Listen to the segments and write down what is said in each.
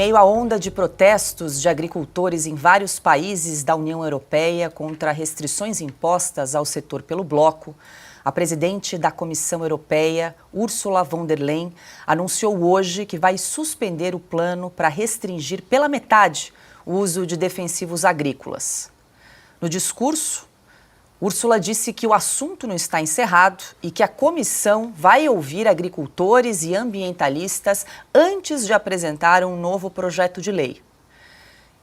meio à onda de protestos de agricultores em vários países da União Europeia contra restrições impostas ao setor pelo bloco, a presidente da Comissão Europeia, Ursula von der Leyen, anunciou hoje que vai suspender o plano para restringir pela metade o uso de defensivos agrícolas. No discurso, Ursula disse que o assunto não está encerrado e que a comissão vai ouvir agricultores e ambientalistas antes de apresentar um novo projeto de lei.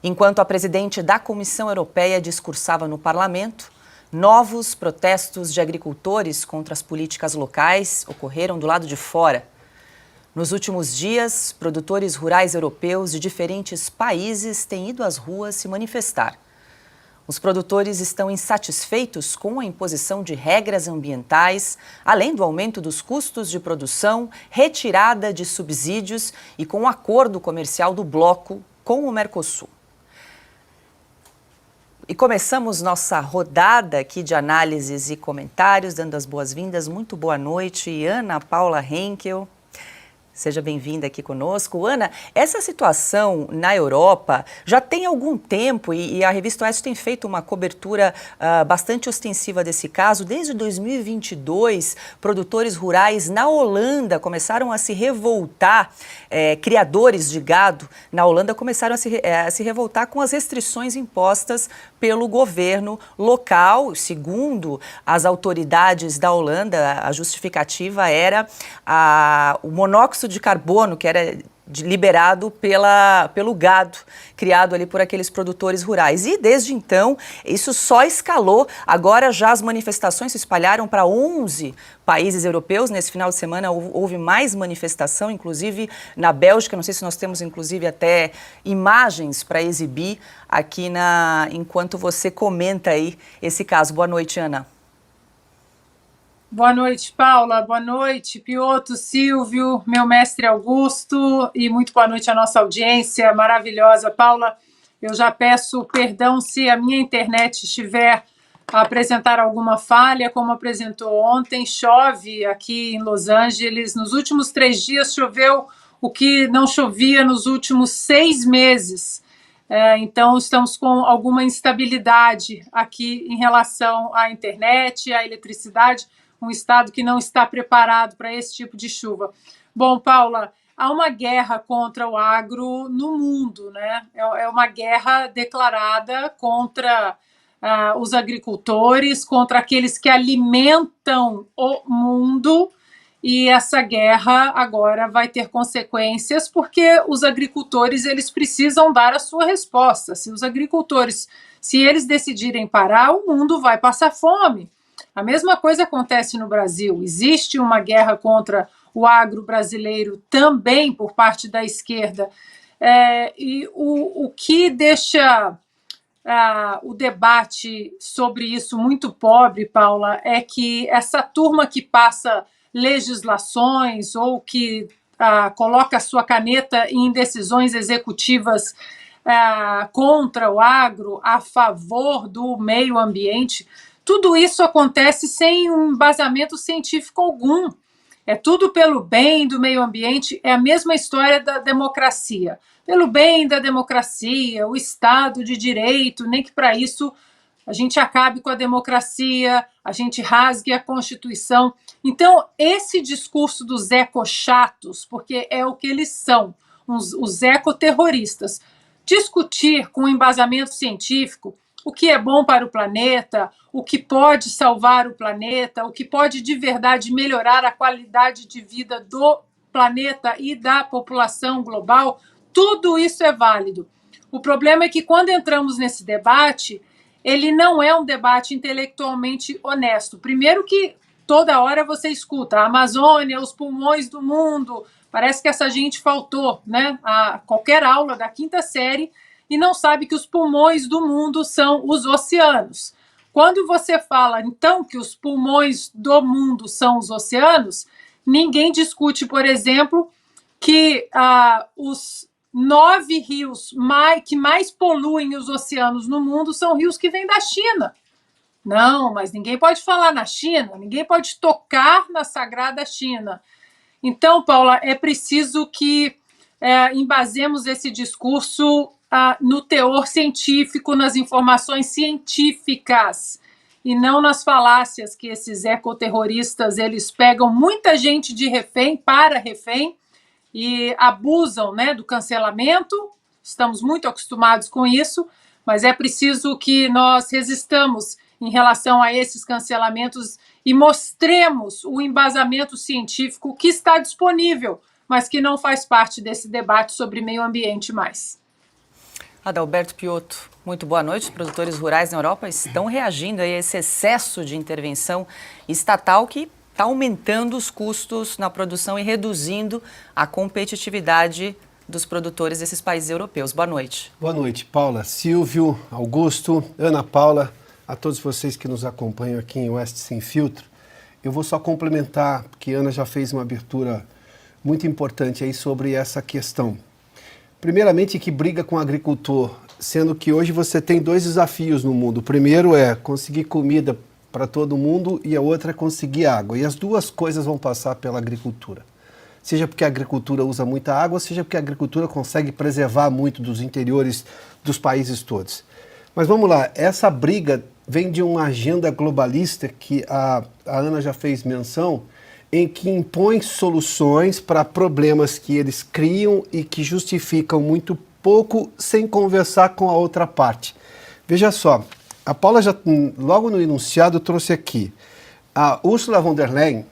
Enquanto a presidente da Comissão Europeia discursava no parlamento, novos protestos de agricultores contra as políticas locais ocorreram do lado de fora. Nos últimos dias, produtores rurais europeus de diferentes países têm ido às ruas se manifestar. Os produtores estão insatisfeitos com a imposição de regras ambientais, além do aumento dos custos de produção, retirada de subsídios e com o acordo comercial do bloco com o Mercosul. E começamos nossa rodada aqui de análises e comentários, dando as boas-vindas. Muito boa noite, Ana Paula Henkel. Seja bem-vinda aqui conosco. Ana, essa situação na Europa já tem algum tempo e a revista Oeste tem feito uma cobertura bastante ostensiva desse caso. Desde 2022, produtores rurais na Holanda começaram a se revoltar, criadores de gado na Holanda começaram a se revoltar com as restrições impostas pelo governo local. Segundo as autoridades da Holanda, a justificativa era o monóxido de carbono que era liberado pelo gado criado ali por aqueles produtores rurais. E desde então, isso só escalou. Agora já as manifestações se espalharam para 11 países europeus. Nesse final de semana houve mais manifestação, inclusive na Bélgica. Não sei se nós temos, inclusive, até imagens para exibir aqui enquanto você comenta aí esse caso. Boa noite, Ana. Boa noite, Paula. Boa noite, Piotr, Silvio, meu mestre Augusto, e muito boa noite à nossa audiência maravilhosa. Paula, eu já peço perdão se a minha internet estiver a apresentar alguma falha, como apresentou ontem. Chove aqui em Los Angeles. Nos últimos 3 dias choveu o que não chovia nos últimos 6 meses. Então, estamos com alguma instabilidade aqui em relação à internet, à eletricidade, um estado que não está preparado para esse tipo de chuva. Bom, Paula, há uma guerra contra o agro no mundo, né? É uma guerra declarada contra os agricultores, contra aqueles que alimentam o mundo, e essa guerra agora vai ter consequências porque os agricultores eles precisam dar a sua resposta. Se os agricultores, se eles decidirem parar, o mundo vai passar fome. A mesma coisa acontece no Brasil. Existe uma guerra contra o agro brasileiro também por parte da esquerda. E o que deixa o debate sobre isso muito pobre, Paula, é que essa turma que passa legislações ou que coloca a sua caneta em decisões executivas contra o agro, a favor do meio ambiente, tudo isso acontece sem um embasamento científico algum. É tudo pelo bem do meio ambiente, é a mesma história da democracia. Pelo bem da democracia, o Estado de Direito, nem que para isso a gente acabe com a democracia, a gente rasgue a Constituição. Então, esse discurso dos ecochatos, porque é o que eles são, os ecoterroristas, discutir com embasamento científico o que é bom para o planeta, o que pode salvar o planeta, o que pode de verdade melhorar a qualidade de vida do planeta e da população global, tudo isso é válido. O problema é que quando entramos nesse debate, ele não é um debate intelectualmente honesto. Primeiro que toda hora você escuta a Amazônia, os pulmões do mundo, parece que essa gente faltou, né, a qualquer aula da 5ª série e não sabe que os pulmões do mundo são os oceanos. Quando você fala, então, que os pulmões do mundo são os oceanos, ninguém discute, por exemplo, que os 9 rios que mais poluem os oceanos no mundo são rios que vêm da China. Não, mas ninguém pode falar na China, ninguém pode tocar na sagrada China. Então, Paula, é preciso que embasemos esse discurso no teor científico, nas informações científicas, e não nas falácias que esses ecoterroristas, eles pegam muita gente de refém para refém e abusam, né, do cancelamento. Estamos muito acostumados com isso, mas é preciso que nós resistamos em relação a esses cancelamentos e mostremos o embasamento científico que está disponível, mas que não faz parte desse debate sobre meio ambiente mais. Adalberto Piotto, muito boa noite. Os produtores rurais na Europa estão reagindo a esse excesso de intervenção estatal que está aumentando os custos na produção e reduzindo a competitividade dos produtores desses países europeus. Boa noite. Boa noite, Paula, Silvio, Augusto, Ana Paula, a todos vocês que nos acompanham aqui em Oeste Sem Filtro. Eu vou só complementar, porque a Ana já fez uma abertura muito importante aí sobre essa questão. Primeiramente, que briga com o agricultor, sendo que hoje você tem dois desafios no mundo. O primeiro é conseguir comida para todo mundo e a outra é conseguir água. E as duas coisas vão passar pela agricultura. Seja porque a agricultura usa muita água, seja porque a agricultura consegue preservar muito dos interiores dos países todos. Mas vamos lá, essa briga vem de uma agenda globalista que a Ana já fez menção, em que impõe soluções para problemas que eles criam e que justificam muito pouco sem conversar com a outra parte. Veja só, a Paula já logo no enunciado trouxe aqui, a Ursula von der Leyen,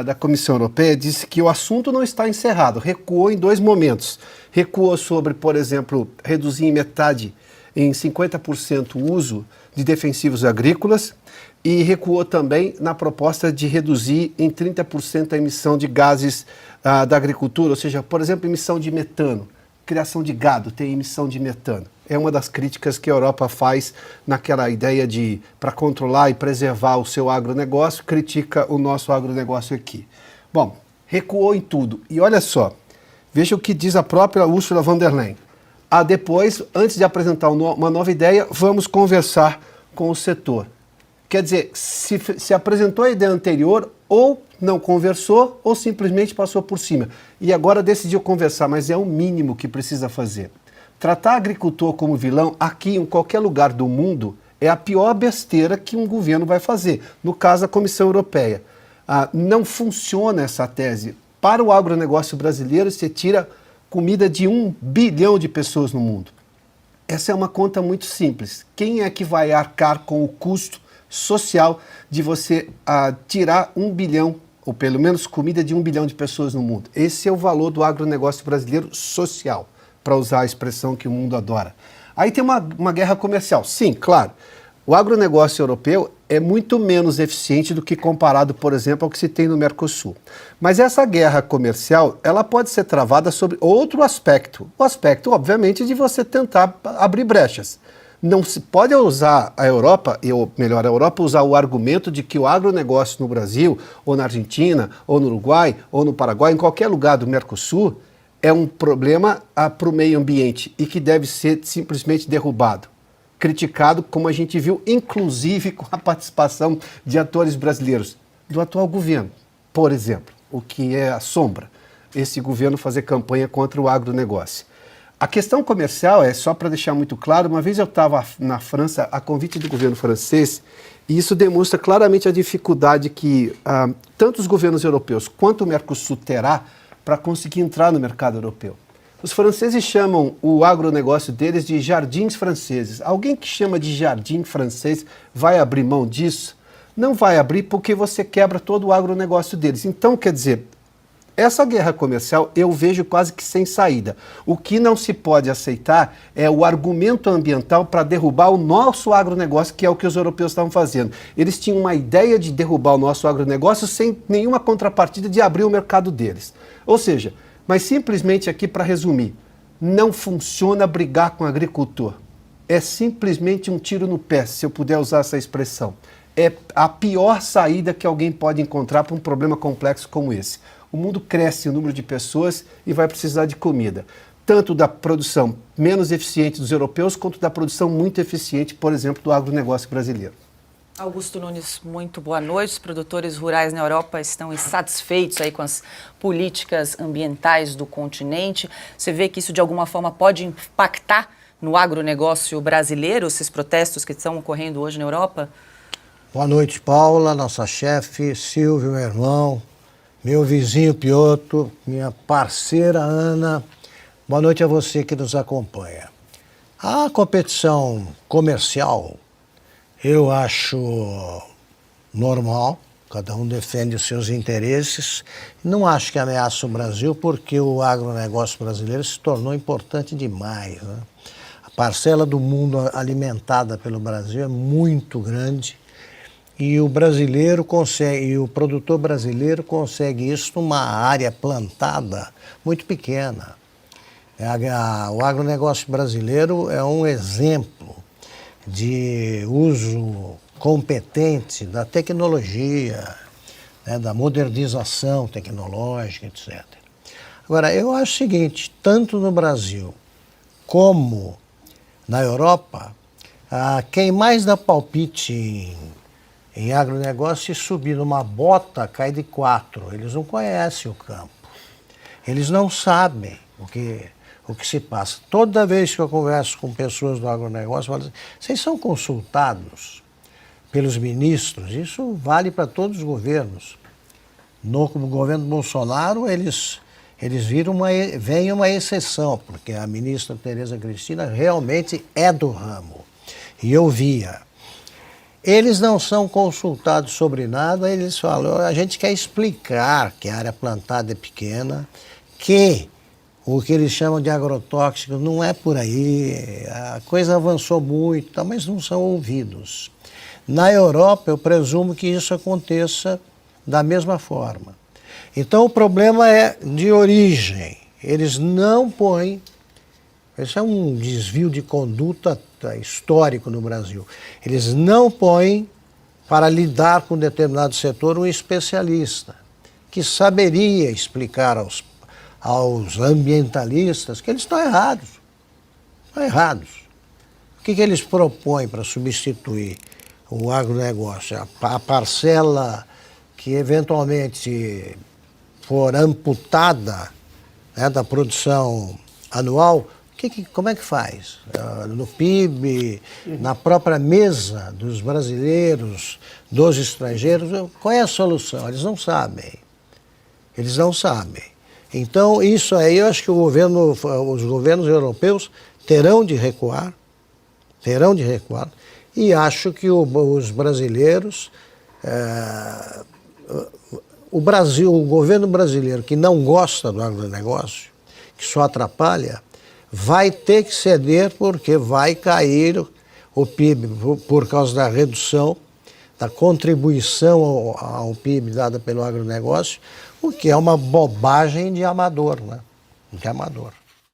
da Comissão Europeia, disse que o assunto não está encerrado, recuou em dois momentos. Recuou sobre, por exemplo, reduzir em metade, em 50% o uso de defensivos agrícolas, e recuou também na proposta de reduzir em 30% a emissão de gases da agricultura, ou seja, por exemplo, emissão de metano. Criação de gado tem emissão de metano. É uma das críticas que a Europa faz naquela ideia de, para controlar e preservar o seu agronegócio, critica o nosso agronegócio aqui. Bom, recuou em tudo. E olha só, veja o que diz a própria Ursula von der Leyen. Depois, antes de apresentar uma nova ideia, vamos conversar com o setor. Quer dizer, se apresentou a ideia anterior, ou não conversou, ou simplesmente passou por cima. E agora decidiu conversar, mas é o mínimo que precisa fazer. Tratar agricultor como vilão, aqui em qualquer lugar do mundo, é a pior besteira que um governo vai fazer. No caso, a Comissão Europeia. Não funciona essa tese. Para o agronegócio brasileiro, você tira comida de 1 bilhão de pessoas no mundo. Essa é uma conta muito simples. Quem é que vai arcar com o custo social de você tirar 1 bilhão, ou pelo menos comida de 1 bilhão de pessoas no mundo? Esse é o valor do agronegócio brasileiro social, para usar a expressão que o mundo adora. Aí tem uma guerra comercial. Sim, claro, o agronegócio europeu é muito menos eficiente do que comparado, por exemplo, ao que se tem no Mercosul. Mas essa guerra comercial, ela pode ser travada sobre outro aspecto. O aspecto, obviamente, de você tentar abrir brechas. Não se pode usar a Europa, ou melhor, a Europa usar o argumento de que o agronegócio no Brasil, ou na Argentina, ou no Uruguai, ou no Paraguai, em qualquer lugar do Mercosul, é um problema para o meio ambiente e que deve ser simplesmente derrubado. Criticado, como a gente viu, inclusive com a participação de atores brasileiros do atual governo, por exemplo, o que é a sombra, esse governo fazer campanha contra o agronegócio. A questão comercial é, só para deixar muito claro, uma vez eu estava na França a convite do governo francês, e isso demonstra claramente a dificuldade que tanto os governos europeus quanto o Mercosul terá para conseguir entrar no mercado europeu. Os franceses chamam o agronegócio deles de jardins franceses. Alguém que chama de jardim francês vai abrir mão disso? Não vai abrir porque você quebra todo o agronegócio deles. Então, quer dizer, essa guerra comercial eu vejo quase que sem saída. O que não se pode aceitar é o argumento ambiental para derrubar o nosso agronegócio, que é o que os europeus estavam fazendo. Eles tinham uma ideia de derrubar o nosso agronegócio sem nenhuma contrapartida de abrir o mercado deles. Ou seja, mas simplesmente aqui para resumir, não funciona brigar com o agricultor. É simplesmente um tiro no pé, se eu puder usar essa expressão. É a pior saída que alguém pode encontrar para um problema complexo como esse. O mundo cresce o número de pessoas e vai precisar de comida. Tanto da produção menos eficiente dos europeus, quanto da produção muito eficiente, por exemplo, do agronegócio brasileiro. Augusto Nunes, muito boa noite. Os produtores rurais na Europa estão insatisfeitos aí com as políticas ambientais do continente. Você vê que isso de alguma forma pode impactar no agronegócio brasileiro, esses protestos que estão ocorrendo hoje na Europa? Boa noite, Paula, nossa chefe, Silvio, meu irmão, meu vizinho Piotr, minha parceira Ana. Boa noite a você que nos acompanha. A competição comercial eu acho normal, cada um defende os seus interesses. Não acho que ameaça o Brasil, porque o agronegócio brasileiro se tornou importante demais, né? A parcela do mundo alimentada pelo Brasil é muito grande e o brasileiro consegue, e o produtor brasileiro consegue isso numa área plantada muito pequena. O agronegócio brasileiro é um exemplo de uso competente da tecnologia, né, da modernização tecnológica, etc. Agora, eu acho o seguinte, tanto no Brasil como na Europa, quem mais dá palpite em agronegócio, se subir numa bota, cai de 4. Eles não conhecem o campo. Eles não sabem o que se passa. Toda vez que eu converso com pessoas do agronegócio, eu falo assim, vocês são consultados pelos ministros? Isso vale para todos os governos. No governo Bolsonaro, eles veem uma exceção, porque a ministra Tereza Cristina realmente é do ramo. E eu via. Eles não são consultados sobre nada, eles falam, a gente quer explicar que a área plantada é pequena, que o que eles chamam de agrotóxico não é por aí, a coisa avançou muito, mas não são ouvidos. Na Europa, eu presumo que isso aconteça da mesma forma. Então, o problema é de origem. Eles não põem, esse é um desvio de conduta histórico no Brasil, eles não põem para lidar com determinado setor um especialista que saberia explicar aos ambientalistas que eles estão errados. Estão errados. O que eles propõem para substituir o agronegócio? A parcela que eventualmente for amputada, né, da produção anual, como é que faz? No PIB, na própria mesa dos brasileiros, dos estrangeiros, qual é a solução? Eles não sabem. Eles não sabem. Então, isso aí, eu acho que os governos europeus terão de recuar, e acho que os brasileiros, o governo brasileiro que não gosta do agronegócio, que só atrapalha, vai ter que ceder porque vai cair o PIB por causa da redução da contribuição ao PIB dada pelo agronegócio, o que é uma bobagem de amador, né? De amador.